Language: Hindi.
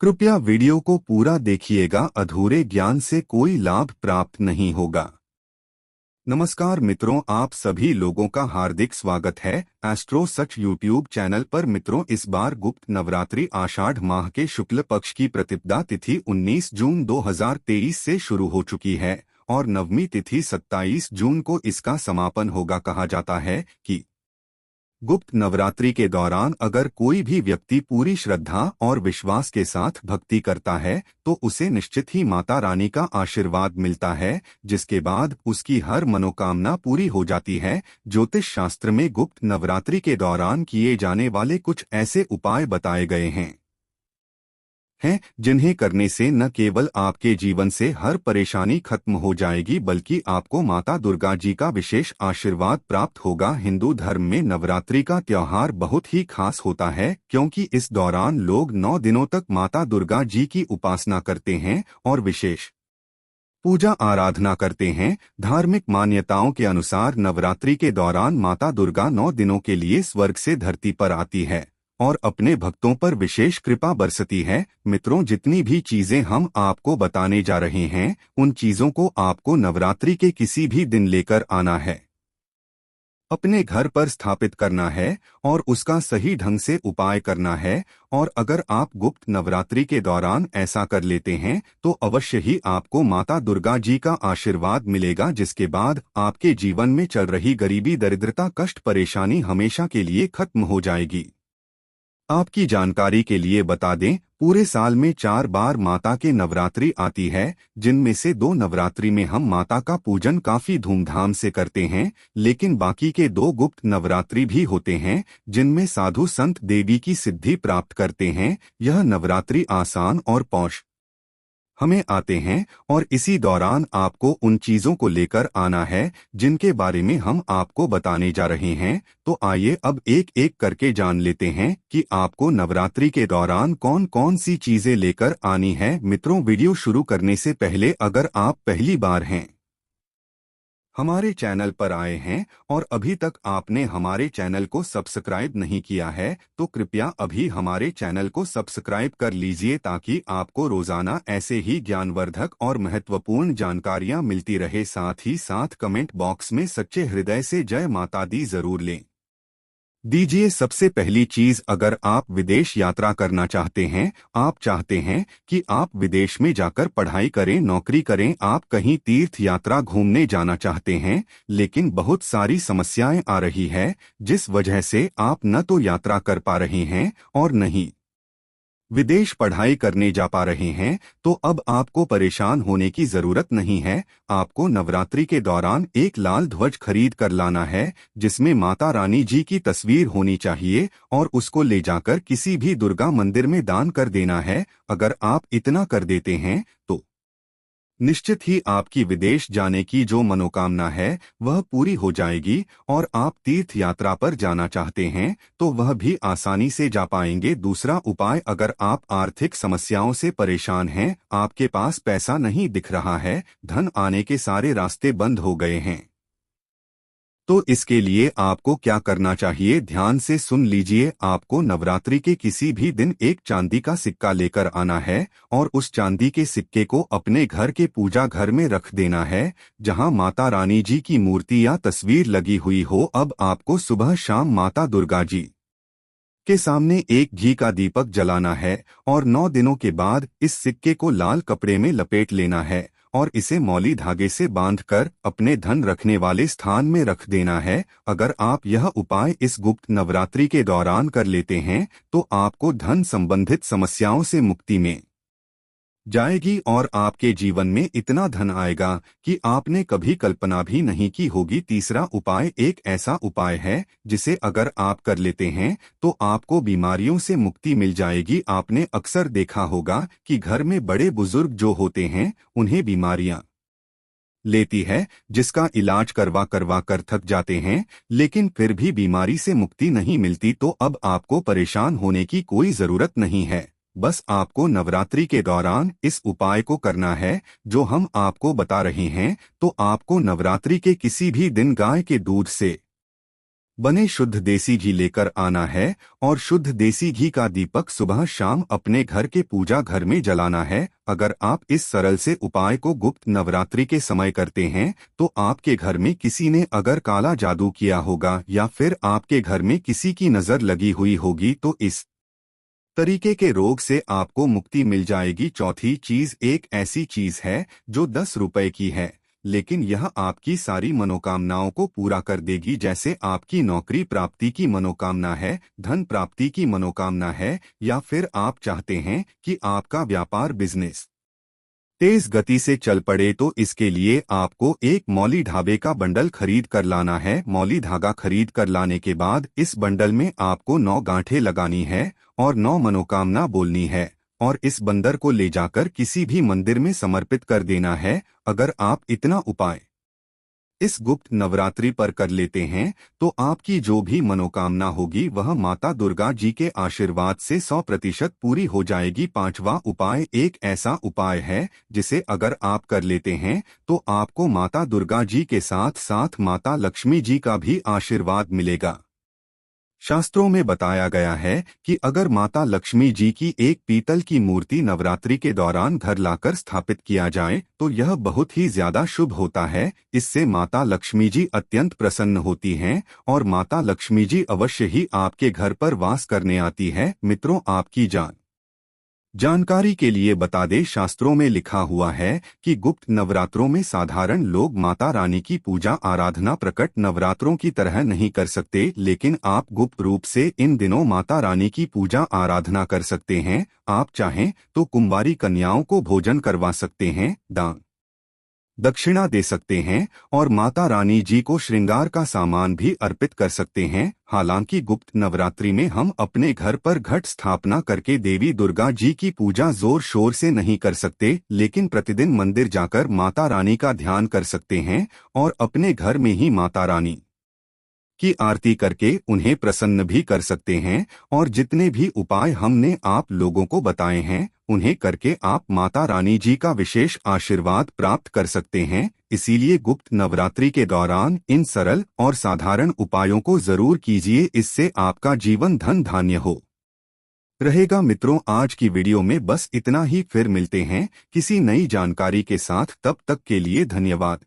कृपया वीडियो को पूरा देखिएगा, अधूरे ज्ञान से कोई लाभ प्राप्त नहीं होगा। नमस्कार मित्रों, आप सभी लोगों का हार्दिक स्वागत है एस्ट्रो सच यूट्यूब चैनल पर। मित्रों, इस बार गुप्त नवरात्रि आषाढ़ माह के शुक्ल पक्ष की प्रतिपदा तिथि 19 जून 2023 से शुरू हो चुकी है और नवमी तिथि 27 जून को इसका समापन होगा। कहा जाता है कि गुप्त नवरात्रि के दौरान अगर कोई भी व्यक्ति पूरी श्रद्धा और विश्वास के साथ भक्ति करता है तो उसे निश्चित ही माता रानी का आशीर्वाद मिलता है, जिसके बाद उसकी हर मनोकामना पूरी हो जाती है। ज्योतिष शास्त्र में गुप्त नवरात्रि के दौरान किए जाने वाले कुछ ऐसे उपाय बताए गए हैं जिन्हें करने से न केवल आपके जीवन से हर परेशानी खत्म हो जाएगी बल्कि आपको माता दुर्गा जी का विशेष आशीर्वाद प्राप्त होगा। हिंदू धर्म में नवरात्रि का त्योहार बहुत ही खास होता है क्योंकि इस दौरान लोग 9 दिनों तक माता दुर्गा जी की उपासना करते हैं और विशेष पूजा आराधना करते हैं। धार्मिक मान्यताओं के अनुसार नवरात्रि के दौरान माता दुर्गा 9 दिनों के लिए स्वर्ग से धरती पर आती है और अपने भक्तों पर विशेष कृपा बरसती है। मित्रों, जितनी भी चीजें हम आपको बताने जा रहे हैं उन चीजों को आपको नवरात्रि के किसी भी दिन लेकर आना है, अपने घर पर स्थापित करना है और उसका सही ढंग से उपाय करना है। और अगर आप गुप्त नवरात्रि के दौरान ऐसा कर लेते हैं तो अवश्य ही आपको माता दुर्गा जी का आशीर्वाद मिलेगा, जिसके बाद आपके जीवन में चल रही गरीबी, दरिद्रता, कष्ट, परेशानी हमेशा के लिए खत्म हो जाएगी। आपकी जानकारी के लिए बता दें, पूरे साल में 4 बार माता के नवरात्रि आती है, जिनमें से 2 नवरात्रि में हम माता का पूजन काफी धूमधाम से करते हैं, लेकिन बाकी के 2 गुप्त नवरात्रि भी होते हैं जिनमें साधु संत देवी की सिद्धि प्राप्त करते हैं। यह नवरात्रि आसान और पौष हमें आते हैं और इसी दौरान आपको उन चीजों को लेकर आना है जिनके बारे में हम आपको बताने जा रहे हैं। तो आइए अब एक एक करके जान लेते हैं कि आपको नवरात्रि के दौरान कौन कौन सी चीजें लेकर आनी है। मित्रों, वीडियो शुरू करने से पहले अगर आप पहली बार हैं हमारे चैनल पर आए हैं और अभी तक आपने हमारे चैनल को सब्सक्राइब नहीं किया है तो कृपया अभी हमारे चैनल को सब्सक्राइब कर लीजिए ताकि आपको रोजाना ऐसे ही ज्ञानवर्धक और महत्वपूर्ण जानकारियां मिलती रहे। साथ ही साथ कमेंट बॉक्स में सच्चे हृदय से जय माता दी जरूर लें दीजिए। सबसे पहली चीज, अगर आप विदेश यात्रा करना चाहते हैं, आप चाहते हैं कि आप विदेश में जाकर पढ़ाई करें, नौकरी करें, आप कहीं तीर्थ यात्रा घूमने जाना चाहते हैं, लेकिन बहुत सारी समस्याएं आ रही है जिस वजह से आप न तो यात्रा कर पा रहे हैं और न ही विदेश पढ़ाई करने जा पा रहे हैं, तो अब आपको परेशान होने की जरूरत नहीं है। आपको नवरात्रि के दौरान एक लाल ध्वज खरीद कर लाना है जिसमें माता रानी जी की तस्वीर होनी चाहिए और उसको ले जाकर किसी भी दुर्गा मंदिर में दान कर देना है। अगर आप इतना कर देते हैं तो निश्चित ही आपकी विदेश जाने की जो मनोकामना है वह पूरी हो जाएगी और आप तीर्थ यात्रा पर जाना चाहते हैं तो वह भी आसानी से जा पाएंगे। दूसरा उपाय, अगर आप आर्थिक समस्याओं से परेशान हैं, आपके पास पैसा नहीं दिख रहा है, धन आने के सारे रास्ते बंद हो गए हैं, तो इसके लिए आपको क्या करना चाहिए, ध्यान से सुन लीजिए। आपको नवरात्रि के किसी भी दिन एक चांदी का सिक्का लेकर आना है और उस चांदी के सिक्के को अपने घर के पूजा घर में रख देना है जहां माता रानी जी की मूर्ति या तस्वीर लगी हुई हो। अब आपको सुबह शाम माता दुर्गा जी के सामने एक घी का दीपक जलाना है और 9 दिनों के बाद इस सिक्के को लाल कपड़े में लपेट लेना है और इसे मौली धागे से बांधकर अपने धन रखने वाले स्थान में रख देना है। अगर आप यह उपाय इस गुप्त नवरात्रि के दौरान कर लेते हैं तो आपको धन संबंधित समस्याओं से मुक्ति में जाएगी और आपके जीवन में इतना धन आएगा कि आपने कभी कल्पना भी नहीं की होगी। तीसरा उपाय एक ऐसा उपाय है जिसे अगर आप कर लेते हैं तो आपको बीमारियों से मुक्ति मिल जाएगी। आपने अक्सर देखा होगा कि घर में बड़े बुजुर्ग जो होते हैं उन्हें बीमारियां लेती है, जिसका इलाज करवा करवा कर थक जाते हैं, लेकिन फिर भी बीमारी से मुक्ति नहीं मिलती। तो अब आपको परेशान होने की कोई जरूरत नहीं है, बस आपको नवरात्रि के दौरान इस उपाय को करना है जो हम आपको बता रहे हैं। तो आपको नवरात्रि के किसी भी दिन गाय के दूध से बने शुद्ध देसी घी लेकर आना है और शुद्ध देसी घी का दीपक सुबह शाम अपने घर के पूजा घर में जलाना है। अगर आप इस सरल से उपाय को गुप्त नवरात्रि के समय करते हैं तो आपके घर में किसी ने अगर काला जादू किया होगा या फिर आपके घर में किसी की नजर लगी हुई होगी तो इस तरीके के रोग से आपको मुक्ति मिल जाएगी। चौथी चीज एक ऐसी चीज है जो 10 रुपए की है, लेकिन यह आपकी सारी मनोकामनाओं को पूरा कर देगी। जैसे आपकी नौकरी प्राप्ति की मनोकामना है, धन प्राप्ति की मनोकामना है, या फिर आप चाहते हैं कि आपका व्यापार बिजनेस तेज गति से चल पड़े, तो इसके लिए आपको एक मौली धागे का बंडल खरीद कर लाना है। मौली धागा खरीद कर लाने के बाद इस बंडल में आपको 9 गांठें लगानी है और 9 मनोकामना बोलनी है और इस बंदर को ले जाकर किसी भी मंदिर में समर्पित कर देना है। अगर आप इतना उपाय इस गुप्त नवरात्रि पर कर लेते हैं तो आपकी जो भी मनोकामना होगी वह माता दुर्गा जी के आशीर्वाद से 100% पूरी हो जाएगी। पांचवा उपाय एक ऐसा उपाय है जिसे अगर आप कर लेते हैं तो आपको माता दुर्गा जी के साथ साथ माता लक्ष्मी जी का भी आशीर्वाद मिलेगा। शास्त्रों में बताया गया है कि अगर माता लक्ष्मी जी की एक पीतल की मूर्ति नवरात्रि के दौरान घर लाकर स्थापित किया जाए तो यह बहुत ही ज्यादा शुभ होता है। इससे माता लक्ष्मी जी अत्यंत प्रसन्न होती हैं और माता लक्ष्मी जी अवश्य ही आपके घर पर वास करने आती है। मित्रों, आपकी जानकारी के लिए बता दें, शास्त्रों में लिखा हुआ है कि गुप्त नवरात्रों में साधारण लोग माता रानी की पूजा आराधना प्रकट नवरात्रों की तरह नहीं कर सकते, लेकिन आप गुप्त रूप से इन दिनों माता रानी की पूजा आराधना कर सकते हैं। आप चाहें तो कुंवारी कन्याओं को भोजन करवा सकते हैं, दान दक्षिणा दे सकते हैं और माता रानी जी को श्रृंगार का सामान भी अर्पित कर सकते हैं। हालांकि गुप्त नवरात्रि में हम अपने घर पर घट स्थापना करके देवी दुर्गा जी की पूजा जोर शोर से नहीं कर सकते, लेकिन प्रतिदिन मंदिर जाकर माता रानी का ध्यान कर सकते हैं और अपने घर में ही माता रानी की आरती करके उन्हें प्रसन्न भी कर सकते हैं। और जितने भी उपाय हमने आप लोगों को बताए हैं उन्हें करके आप माता रानी जी का विशेष आशीर्वाद प्राप्त कर सकते हैं। इसीलिए गुप्त नवरात्रि के दौरान इन सरल और साधारण उपायों को जरूर कीजिए, इससे आपका जीवन धन धान्य हो रहेगा। मित्रों, आज की वीडियो में बस इतना ही। फिर मिलते हैं किसी नई जानकारी के साथ, तब तक के लिए धन्यवाद।